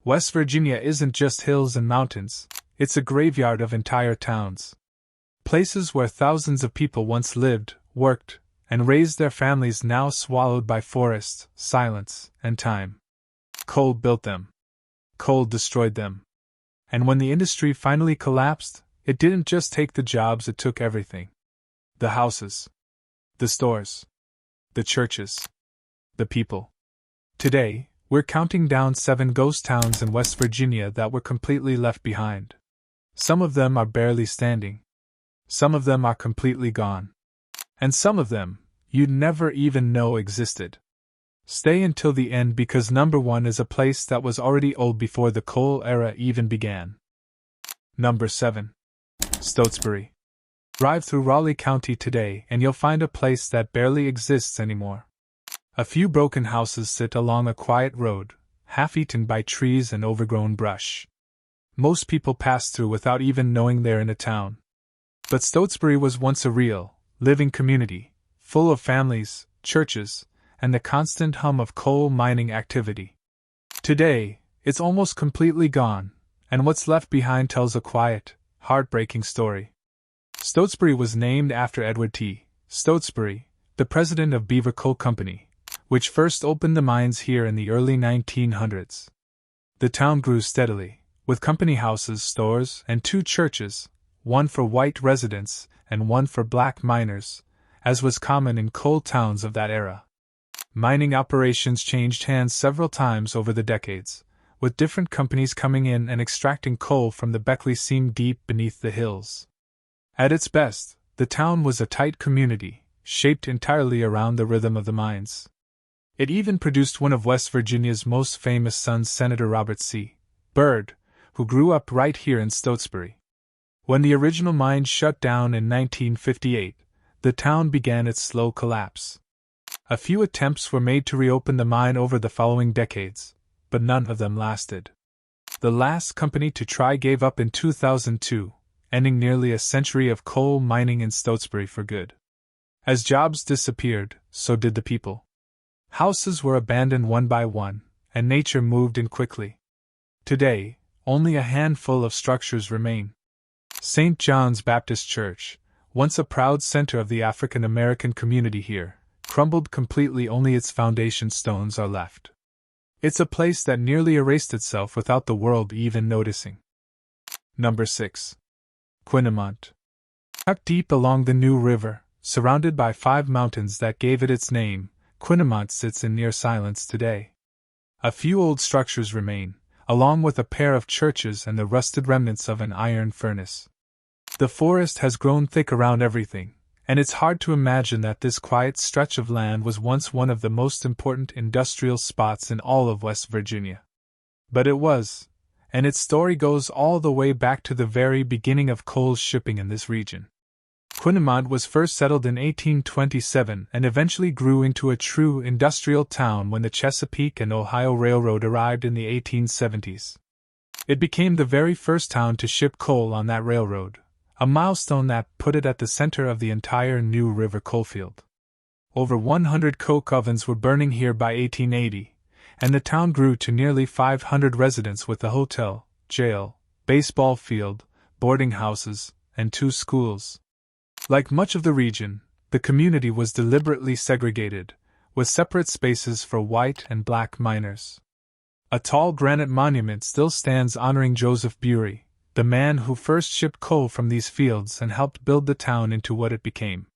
West Virginia isn't just hills and mountains, it's a graveyard of entire towns. Places where thousands of people once lived, worked, and raised their families, now swallowed by forest, silence, and time. Coal built them. Coal destroyed them. And when the industry finally collapsed, it didn't just take the jobs, it took everything. The houses. The stores. The churches. The people. Today, we're counting down 7 ghost towns in West Virginia that were completely left behind. Some of them are barely standing. Some of them are completely gone. And some of them, you'd never even know existed. Stay until the end because number 1 is a place that was already old before the coal era even began. Number 7. Stosbury. Drive through Raleigh County today and you'll find a place that barely exists anymore. A few broken houses sit along a quiet road, half-eaten by trees and overgrown brush. Most people pass through without even knowing they're in a town. But Stosbury was once a real, living community, full of families, churches, and the constant hum of coal mining activity. Today, it's almost completely gone, and what's left behind tells a quiet, heartbreaking story. Stosbury was named after Edward T. Stosbury, the president of Beaver Coal Company, which first opened the mines here in the early 1900s. The town grew steadily, with company houses, stores, and 2 churches, one for white residents and one for black miners, as was common in coal towns of that era. Mining operations changed hands several times over the decades, with different companies coming in and extracting coal from the Beckley seam deep beneath the hills. At its best, the town was a tight community, shaped entirely around the rhythm of the mines. It even produced one of West Virginia's most famous sons, Senator Robert C. Byrd, who grew up right here in Stosbury. When the original mines shut down in 1958, the town began its slow collapse. A few attempts were made to reopen the mine over the following decades, but none of them lasted. The last company to try gave up in 2002, ending nearly a century of coal mining in Stosbury for good. As jobs disappeared, so did the people. Houses were abandoned one by one, and nature moved in quickly. Today, only a handful of structures remain. St. John's Baptist Church, once a proud center of the African American community here, crumbled completely, only its foundation stones are left. It's a place that nearly erased itself without the world even noticing. Number 6. Quinnant. Tucked deep along the New River, surrounded by 5 mountains that gave it its name, Quinnant sits in near silence today. A few old structures remain, along with a pair of churches and the rusted remnants of an iron furnace. The forest has grown thick around everything, and it's hard to imagine that this quiet stretch of land was once one of the most important industrial spots in all of West Virginia. But it was, and its story goes all the way back to the very beginning of coal shipping in this region. Quinnant was first settled in 1827 and eventually grew into a true industrial town when the Chesapeake and Ohio Railroad arrived in the 1870s. It became the very first town to ship coal on that railroad, a milestone that put it at the center of the entire New River coalfield. Over 100 coke ovens were burning here by 1880, and the town grew to nearly 500 residents with a hotel, jail, baseball field, boarding houses, and 2 schools. Like much of the region, the community was deliberately segregated, with separate spaces for white and black miners. A tall granite monument still stands honoring Joseph Bury, the man who first shipped coal from these fields and helped build the town into what it became.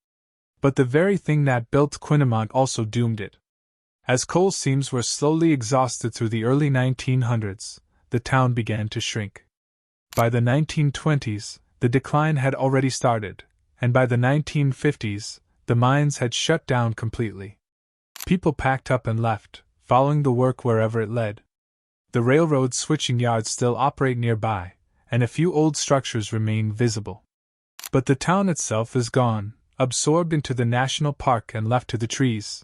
But the very thing that built Quinnant also doomed it. As coal seams were slowly exhausted through the early 1900s, the town began to shrink. By the 1920s, the decline had already started, and by the 1950s, the mines had shut down completely. People packed up and left, following the work wherever it led. The railroad switching yards still operate nearby, and a few old structures remain visible. But the town itself is gone, absorbed into the national park and left to the trees.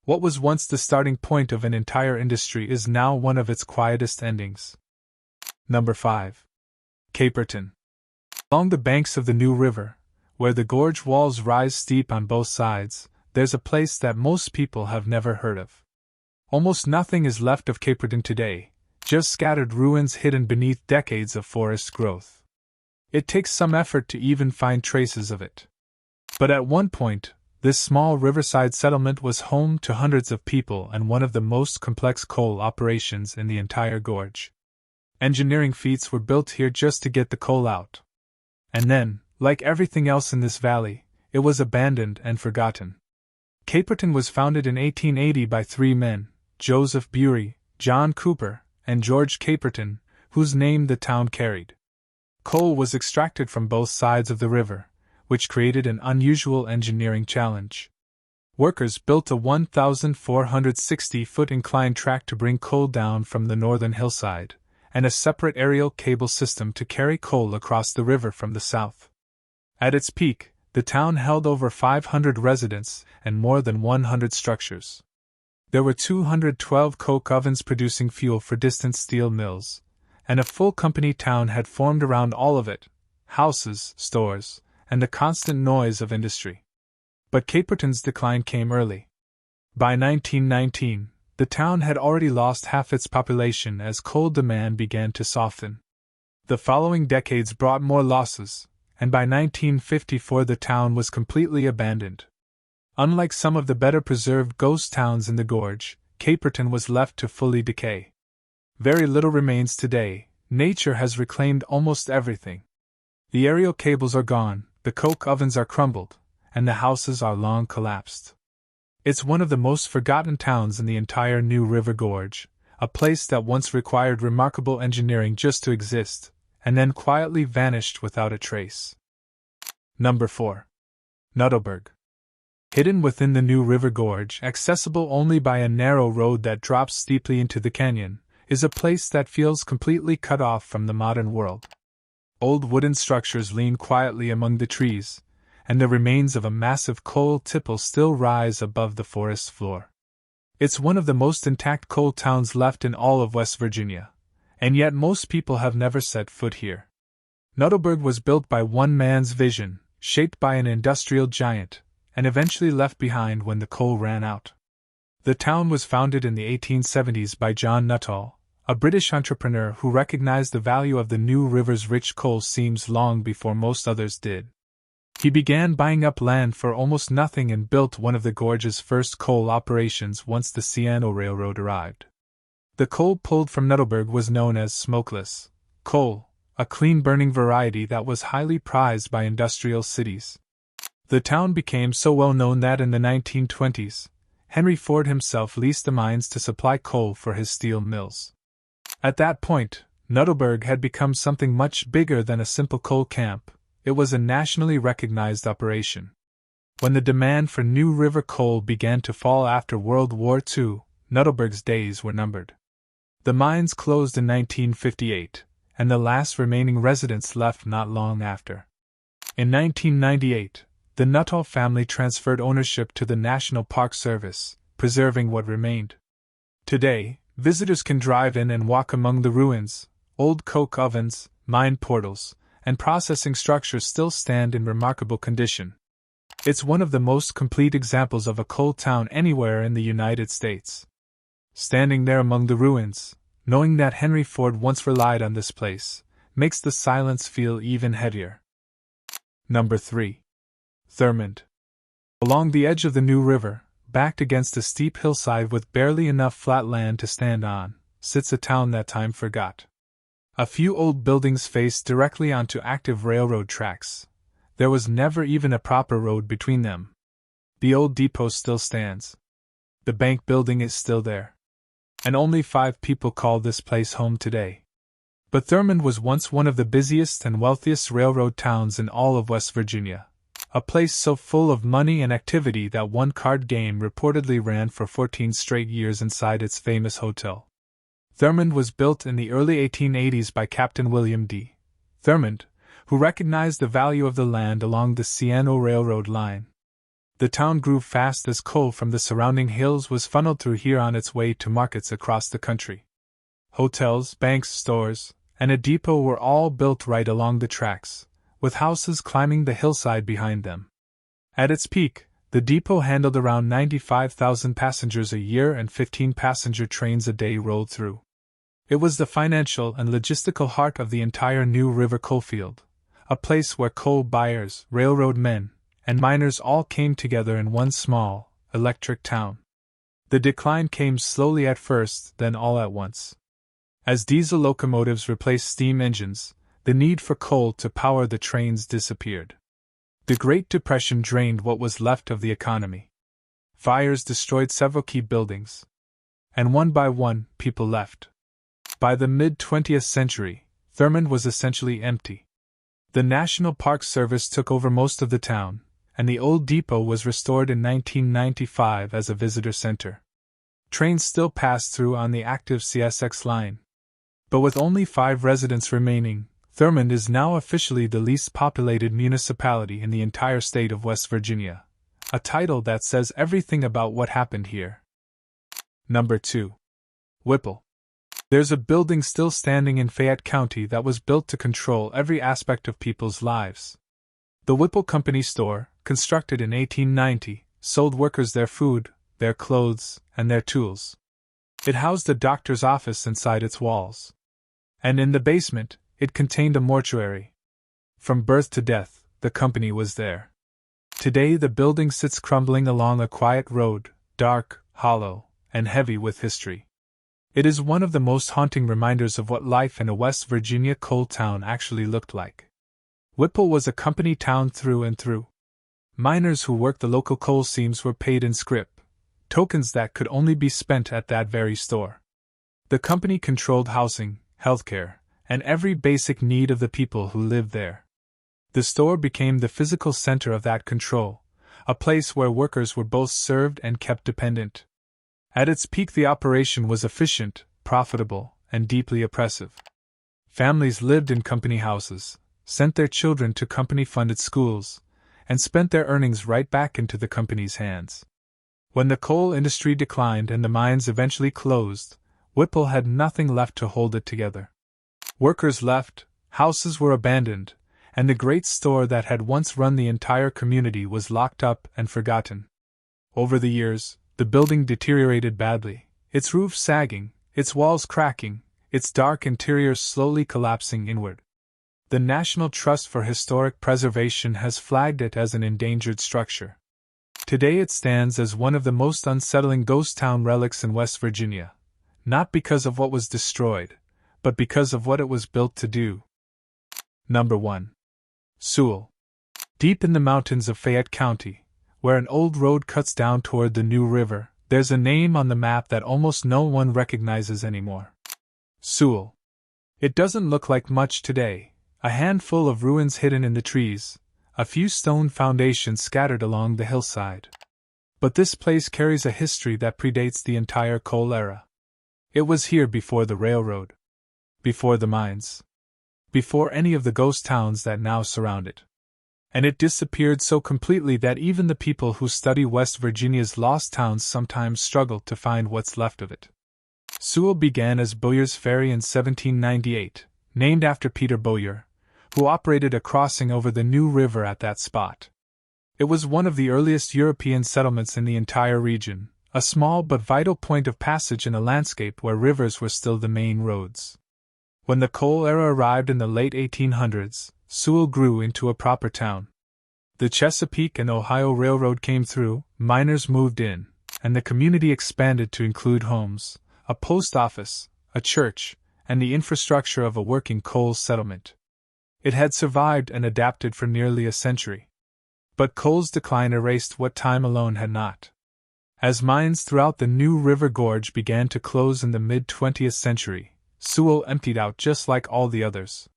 What was once the starting point of an entire industry is now one of its quietest endings. Number 5. Capertton. Along the banks of the New River, where the gorge walls rise steep on both sides, there's a place that most people have never heard of. Almost nothing is left of Capertton today, just scattered ruins hidden beneath decades of forest growth. It takes some effort to even find traces of it. But at one point, this small riverside settlement was home to hundreds of people and one of the most complex coal operations in the entire gorge. Engineering feats were built here just to get the coal out. And then, like everything else in this valley, it was abandoned and forgotten. Capertton was founded in 1880 by three men, Joseph Bury, John Cooper, and George Capertton, whose name the town carried. Coal was extracted from both sides of the river, which created an unusual engineering challenge. Workers built a 1,460-foot inclined track to bring coal down from the northern hillside, and a separate aerial cable system to carry coal across the river from the south. At its peak, the town held over 500 residents and more than 100 structures. There were 212 coke ovens producing fuel for distant steel mills, and a full company town had formed around all of it, houses, stores, and the constant noise of industry. But Caperton's decline came early. By 1919, the town had already lost half its population as coal demand began to soften. The following decades brought more losses, and by 1954 the town was completely abandoned. Unlike some of the better preserved ghost towns in the gorge, Capertton was left to fully decay. Very little remains today. Nature has reclaimed almost everything. The aerial cables are gone, the coke ovens are crumbled, and the houses are long collapsed. It's one of the most forgotten towns in the entire New River Gorge, a place that once required remarkable engineering just to exist, and then quietly vanished without a trace. Number 4. Nuttleberg. Hidden within the New River Gorge, accessible only by a narrow road that drops steeply into the canyon, is a place that feels completely cut off from the modern world. Old wooden structures lean quietly among the trees, and the remains of a massive coal tipple still rise above the forest floor. It's one of the most intact coal towns left in all of West Virginia, and yet most people have never set foot here. Nuttleberg was built by one man's vision, shaped by an industrial giant, and eventually left behind when the coal ran out. The town was founded in the 1870s by John Nuttall, a British entrepreneur who recognized the value of the New River's rich coal seams long before most others did. He began buying up land for almost nothing and built one of the gorge's first coal operations once the C&O Railroad arrived. The coal pulled from Nuttleberg was known as smokeless coal, a clean-burning variety that was highly prized by industrial cities. The town became so well known that in the 1920s, Henry Ford himself leased the mines to supply coal for his steel mills. At that point, Nuttleberg had become something much bigger than a simple coal camp. It was a nationally recognized operation. When the demand for New River coal began to fall after World War II, Nuttleberg's days were numbered. The mines closed in 1958, and the last remaining residents left not long after. In 1998, the Nuttall family transferred ownership to the National Park Service, preserving what remained. Today, visitors can drive in and walk among the ruins. Old coke ovens, mine portals, and processing structures still stand in remarkable condition. It's one of the most complete examples of a coal town anywhere in the United States. Standing there among the ruins, knowing that Henry Ford once relied on this place, makes the silence feel even heavier. Number 3. Thurman. Along the edge of the New River, backed against a steep hillside with barely enough flat land to stand on, sits a town that time forgot. A few old buildings face directly onto active railroad tracks. There was never even a proper road between them. The old depot still stands. The bank building is still there. And only 5 people call this place home today. But Thurman was once one of the busiest and wealthiest railroad towns in all of West Virginia. A place so full of money and activity that one card game reportedly ran for 14 straight years inside its famous hotel. Thurman was built in the early 1880s by Captain William D. Thurman, who recognized the value of the land along the C&O Railroad line. The town grew fast as coal from the surrounding hills was funneled through here on its way to markets across the country. Hotels, banks, stores, and a depot were all built right along the tracks, with houses climbing the hillside behind them. At its peak, the depot handled around 95,000 passengers a year and 15 passenger trains a day rolled through. It was the financial and logistical heart of the entire New River coalfield, a place where coal buyers, railroad men, and miners all came together in one small, electric town. The decline came slowly at first, then all at once. As diesel locomotives replaced steam engines, the need for coal to power the trains disappeared. The Great Depression drained what was left of the economy. Fires destroyed several key buildings. And one by one, people left. By the mid-20th century, Thurman was essentially empty. The National Park Service took over most of the town, and the old depot was restored in 1995 as a visitor center. Trains still pass through on the active CSX line. But with only 5 residents remaining, Thurman is now officially the least populated municipality in the entire state of West Virginia, a title that says everything about what happened here. Number 2. Whipple. There's a building still standing in Fayette County that was built to control every aspect of people's lives. The Whipple Company store, constructed in 1890, sold workers their food, their clothes, and their tools. It housed a doctor's office inside its walls. And in the basement, it contained a mortuary. From birth to death, the company was there. Today the building sits crumbling along a quiet road, dark, hollow, and heavy with history. It is one of the most haunting reminders of what life in a West Virginia coal town actually looked like. Whipple was a company town through and through. Miners who worked the local coal seams were paid in scrip, tokens that could only be spent at that very store. The company controlled housing, healthcare, and every basic need of the people who lived there. The store became the physical center of that control, a place where workers were both served and kept dependent. At its peak, the operation was efficient, profitable, and deeply oppressive. Families lived in company houses, sent their children to company-funded schools, and spent their earnings right back into the company's hands. When the coal industry declined and the mines eventually closed, Whipple had nothing left to hold it together. Workers left, houses were abandoned, and the great store that had once run the entire community was locked up and forgotten. Over the years, the building deteriorated badly, its roof sagging, its walls cracking, its dark interior slowly collapsing inward. The National Trust for Historic Preservation has flagged it as an endangered structure. Today it stands as one of the most unsettling ghost town relics in West Virginia, not because of what was destroyed, but because of what it was built to do. Number 1. Sewell. Deep in the mountains of Fayette County, where an old road cuts down toward the New River, there's a name on the map that almost no one recognizes anymore. Sewell. It doesn't look like much today, a handful of ruins hidden in the trees, a few stone foundations scattered along the hillside. But this place carries a history that predates the entire coal era. It was here before the railroad, before the mines, before any of the ghost towns that now surround it. And it disappeared so completely that even the people who study West Virginia's lost towns sometimes struggle to find what's left of it. Sewell began as Bowyer's Ferry in 1798, named after Peter Bowyer, who operated a crossing over the New River at that spot. It was one of the earliest European settlements in the entire region, a small but vital point of passage in a landscape where rivers were still the main roads. When the coal era arrived in the late 1800s, Sewell grew into a proper town. The Chesapeake and Ohio Railroad came through, miners moved in, and the community expanded to include homes, a post office, a church, and the infrastructure of a working coal settlement. It had survived and adapted for nearly a century. But coal's decline erased what time alone had not. As mines throughout the New River Gorge began to close in the mid-20th century, Sewell emptied out just like all the others.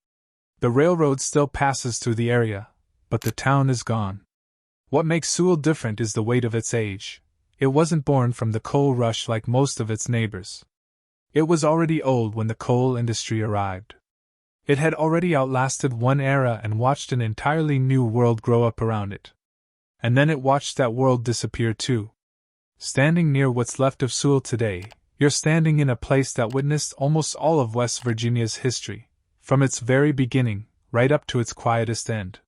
The railroad still passes through the area, but the town is gone. What makes Sewell different is the weight of its age. It wasn't born from the coal rush like most of its neighbors. It was already old when the coal industry arrived. It had already outlasted one era and watched an entirely new world grow up around it. And then it watched that world disappear too. Standing near what's left of Sewell today, you're standing in a place that witnessed almost all of West Virginia's history, from its very beginning, right up to its quietest end.